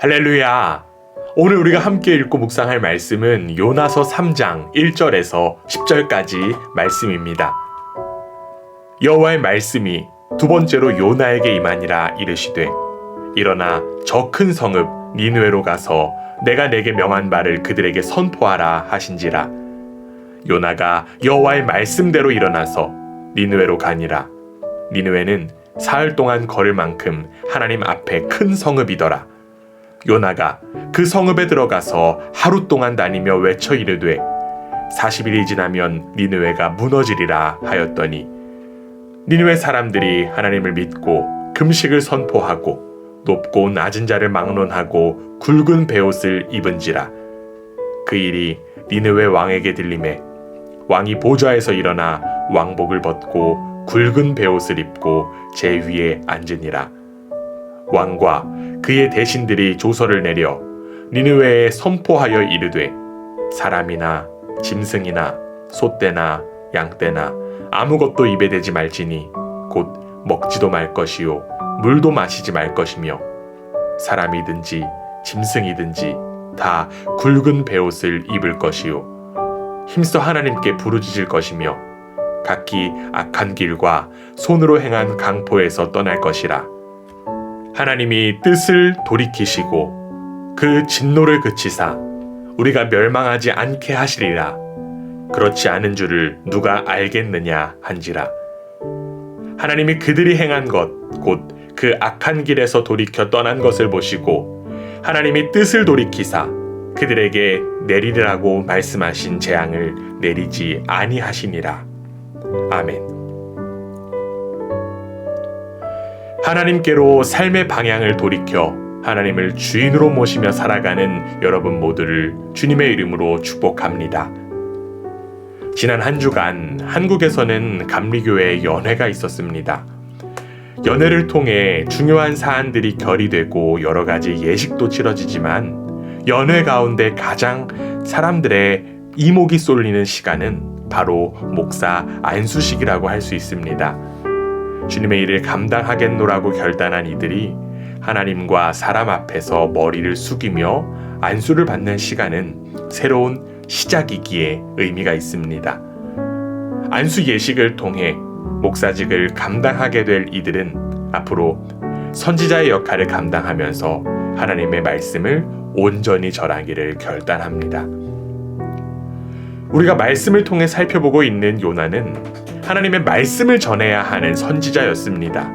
할렐루야! 오늘 우리가 함께 읽고 묵상할 말씀은 요나서 3장 1절에서 10절까지 말씀입니다. 여호와의 말씀이 두 번째로 요나에게 임하니라 이르시되 일어나 저 큰 성읍 니느웨로 가서 내가 내게 명한 바를 그들에게 선포하라 하신지라. 요나가 여호와의 말씀대로 일어나서 니느웨로 가니라. 니느웨는 사흘 동안 걸을 만큼 하나님 앞에 큰 성읍이더라. 요나가 그 성읍에 들어가서 하루 동안 다니며 외쳐 이르되 40일이 지나면 니느웨가 무너지리라 하였더니 니느웨 사람들이 하나님을 믿고 금식을 선포하고 높고 낮은 자를 막론하고 굵은 베옷을 입은지라. 그 일이 니느웨 왕에게 들리매 왕이 보좌에서 일어나 왕복을 벗고 굵은 베옷을 입고 제 위에 앉으니라. 왕과 그의 대신들이 조서를 내려 니느웨에 선포하여 이르되 사람이나 짐승이나 소떼나 양떼나 아무것도 입에 대지 말지니 곧 먹지도 말 것이요 물도 마시지 말 것이며 사람이든지 짐승이든지 다 굵은 베옷을 입을 것이요 힘써 하나님께 부르짖을 것이며 각기 악한 길과 손으로 행한 강포에서 떠날 것이라. 하나님이 뜻을 돌이키시고 그 진노를 그치사 우리가 멸망하지 않게 하시리라. 그렇지 않은 줄을 누가 알겠느냐 한지라. 하나님이 그들이 행한 것 곧 그 악한 길에서 돌이켜 떠난 것을 보시고 하나님이 뜻을 돌이키사 그들에게 내리라고 말씀하신 재앙을 내리지 아니하시니라. 아멘. 하나님께로 삶의 방향을 돌이켜 하나님을 주인으로 모시며 살아가는 여러분 모두를 주님의 이름으로 축복합니다. 지난 한 주간 한국에서는 감리교회 연회가 있었습니다. 연회를 통해 중요한 사안들이 결의되고 여러 가지 예식도 치러지지만 연회 가운데 가장 사람들의 이목이 쏠리는 시간은 바로 목사 안수식이라고 할 수 있습니다. 주님의 일을 감당하겠노라고 결단한 이들이 하나님과 사람 앞에서 머리를 숙이며 안수를 받는 시간은 새로운 시작이기에 의미가 있습니다. 안수 예식을 통해 목사직을 감당하게 될 이들은 앞으로 선지자의 역할을 감당하면서 하나님의 말씀을 온전히 전하기를 결단합니다. 우리가 말씀을 통해 살펴보고 있는 요나는 하나님의 말씀을 전해야 하는 선지자였습니다.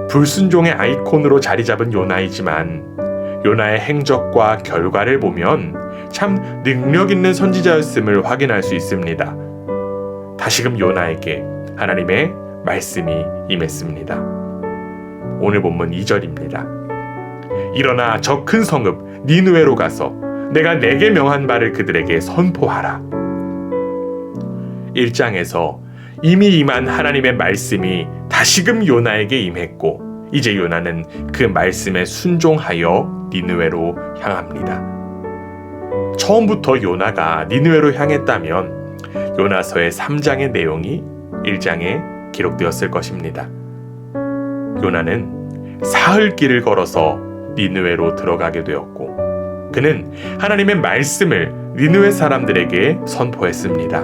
불순종의 아이콘으로 자리 잡은 요나이지만 요나의 행적과 결과를 보면 참 능력 있는 선지자였음을 확인할 수 있습니다. 다시금 요나에게 하나님의 말씀이 임했습니다. 오늘 본문 2절입니다. 일어나 저 큰 성읍 니느웨로 가서 내가 내게 명한 바를 그들에게 선포하라. 1장에서 이미 임한 하나님의 말씀이 다시금 요나에게 임했고 이제 요나는 그 말씀에 순종하여 니느웨로 향합니다. 처음부터 요나가 니느웨로 향했다면 요나서의 3장의 내용이 1장에 기록되었을 것입니다. 요나는 사흘 길을 걸어서 니느웨로 들어가게 되었고 그는 하나님의 말씀을 니느웨 사람들에게 선포했습니다.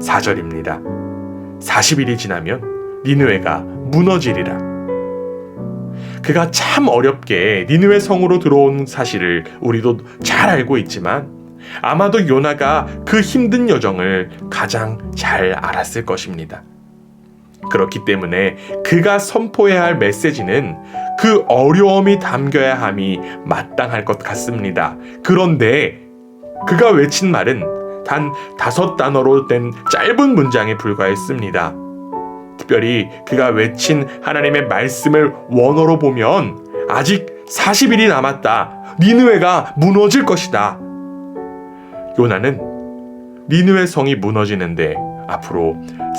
4절입니다. 40일이 지나면 니느웨가 무너지리라. 그가 참 어렵게 니느웨 성으로 들어온 사실을 우리도 잘 알고 있지만 아마도 요나가 그 힘든 여정을 가장 잘 알았을 것입니다. 그렇기 때문에 그가 선포해야 할 메시지는 그 어려움이 담겨야 함이 마땅할 것 같습니다. 그런데 그가 외친 말은 단 5단어로 된 짧은 문장에 불과했습니다. 특별히 그가 외친 하나님의 말씀을 원어로 보면 아직 40일이 남았다. 니느웨가 무너질 것이다. 요나는 니느웨 성이 무너지는데 앞으로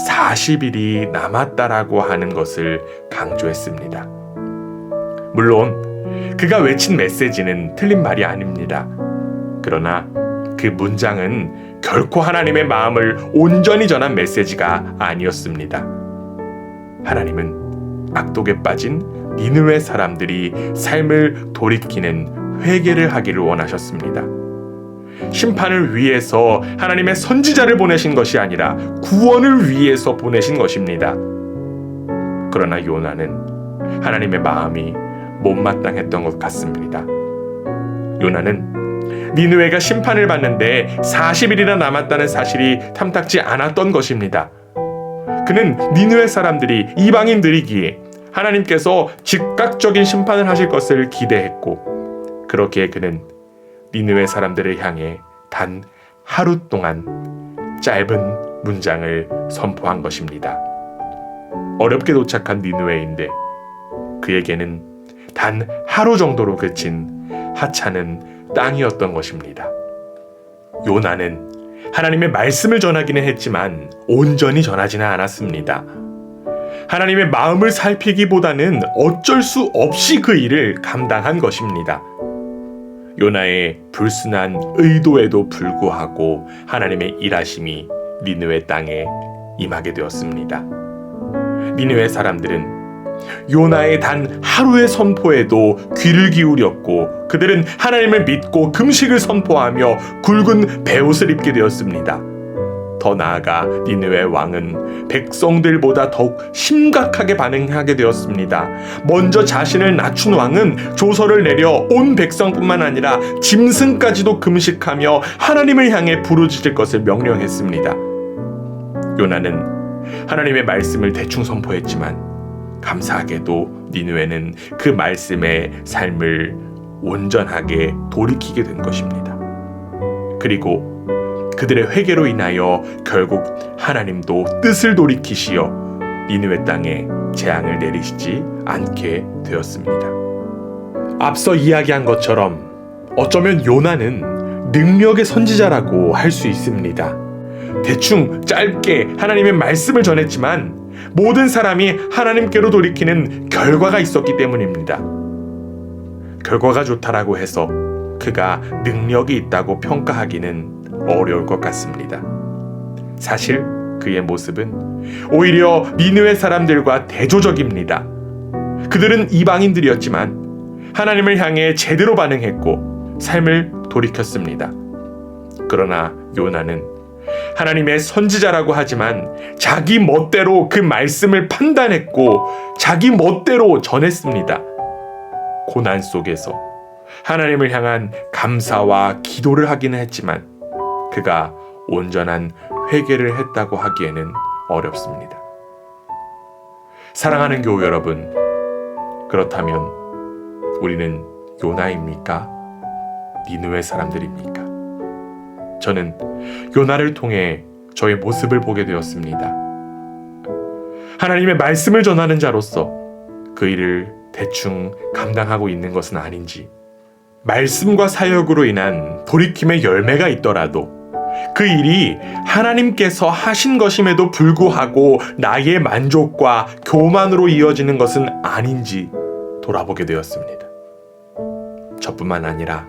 40일이 남았다라고 하는 것을 강조했습니다. 물론 그가 외친 메시지는 틀린 말이 아닙니다. 그러나 그 문장은 결코 하나님의 마음을 온전히 전한 메시지가 아니었습니다. 하나님은 악독에 빠진 니느웨 사람들이 삶을 돌이키는 회개를 하기를 원하셨습니다. 심판을 위해서 하나님의 선지자를 보내신 것이 아니라 구원을 위해서 보내신 것입니다. 그러나 요나는 하나님의 마음이 못마땅했던 것 같습니다. 요나는 니느웨가 심판을 받는데 40일이나 남았다는 사실이 탐탁지 않았던 것입니다. 그는 니느웨 사람들이 이방인들이기에 하나님께서 즉각적인 심판을 하실 것을 기대했고, 그렇기에 그는 니느웨 사람들을 향해 단 하루 동안 짧은 문장을 선포한 것입니다. 어렵게 도착한 니느웨인데 그에게는 단 하루 정도로 그친 하찮은 땅이었던 것입니다. 요나는 하나님의 말씀을 전하기는 했지만 온전히 전하지는 않았습니다. 하나님의 마음을 살피기보다는 어쩔 수 없이 그 일을 감당한 것입니다. 요나의 불순한 의도에도 불구하고 하나님의 일하심이 니느웨 땅에 임하게 되었습니다. 니느웨 사람들은 요나의 단 하루의 선포에도 귀를 기울였고, 그들은 하나님을 믿고 금식을 선포하며 굵은 베옷을 입게 되었습니다. 더 나아가 니느웨 왕은 백성들보다 더욱 심각하게 반응하게 되었습니다. 먼저 자신을 낮춘 왕은 조서를 내려 온 백성뿐만 아니라 짐승까지도 금식하며 하나님을 향해 부르짖을 것을 명령했습니다. 요나는 하나님의 말씀을 대충 선포했지만 감사하게도 니느웨는 그 말씀의 삶을 온전하게 돌이키게 된 것입니다. 그리고 그들의 회개로 인하여 결국 하나님도 뜻을 돌이키시어 니느웨 땅에 재앙을 내리시지 않게 되었습니다. 앞서 이야기한 것처럼 어쩌면 요나는 능력의 선지자라고 할 수 있습니다. 대충 짧게 하나님의 말씀을 전했지만 모든 사람이 하나님께로 돌이키는 결과가 있었기 때문입니다. 결과가 좋다라고 해서 그가 능력이 있다고 평가하기는 어려울 것 같습니다. 사실 그의 모습은 오히려 니느웨 사람들과 대조적입니다. 그들은 이방인들이었지만 하나님을 향해 제대로 반응했고 삶을 돌이켰습니다. 그러나 요나는 하나님의 선지자라고 하지만 자기 멋대로 그 말씀을 판단했고 자기 멋대로 전했습니다. 고난 속에서 하나님을 향한 감사와 기도를 하기는 했지만 그가 온전한 회개를 했다고 하기에는 어렵습니다. 사랑하는 교우 여러분, 그렇다면 우리는 요나입니까? 니느웨 사람들입니까? 저는 요나를 통해 저의 모습을 보게 되었습니다. 하나님의 말씀을 전하는 자로서 그 일을 대충 감당하고 있는 것은 아닌지, 말씀과 사역으로 인한 돌이킴의 열매가 있더라도 그 일이 하나님께서 하신 것임에도 불구하고 나의 만족과 교만으로 이어지는 것은 아닌지 돌아보게 되었습니다. 저뿐만 아니라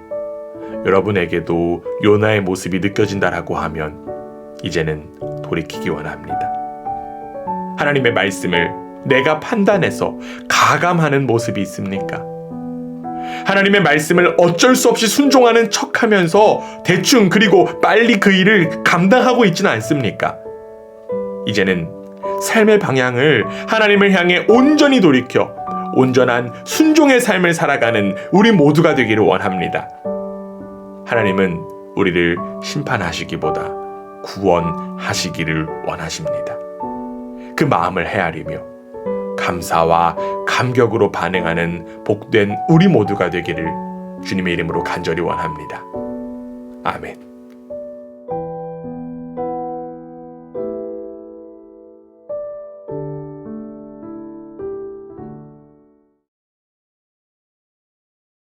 여러분에게도 요나의 모습이 느껴진다라고 하면 이제는 돌이키기 원합니다. 하나님의 말씀을 내가 판단해서 가감하는 모습이 있습니까? 하나님의 말씀을 어쩔 수 없이 순종하는 척하면서 대충 그리고 빨리 그 일을 감당하고 있지는 않습니까? 이제는 삶의 방향을 하나님을 향해 온전히 돌이켜 온전한 순종의 삶을 살아가는 우리 모두가 되기를 원합니다. 하나님은 우리를 심판하시기보다 구원하시기를 원하십니다. 그 마음을 헤아리며 감사와 감격으로 반응하는 복된 우리 모두가 되기를 주님의 이름으로 간절히 원합니다. 아멘.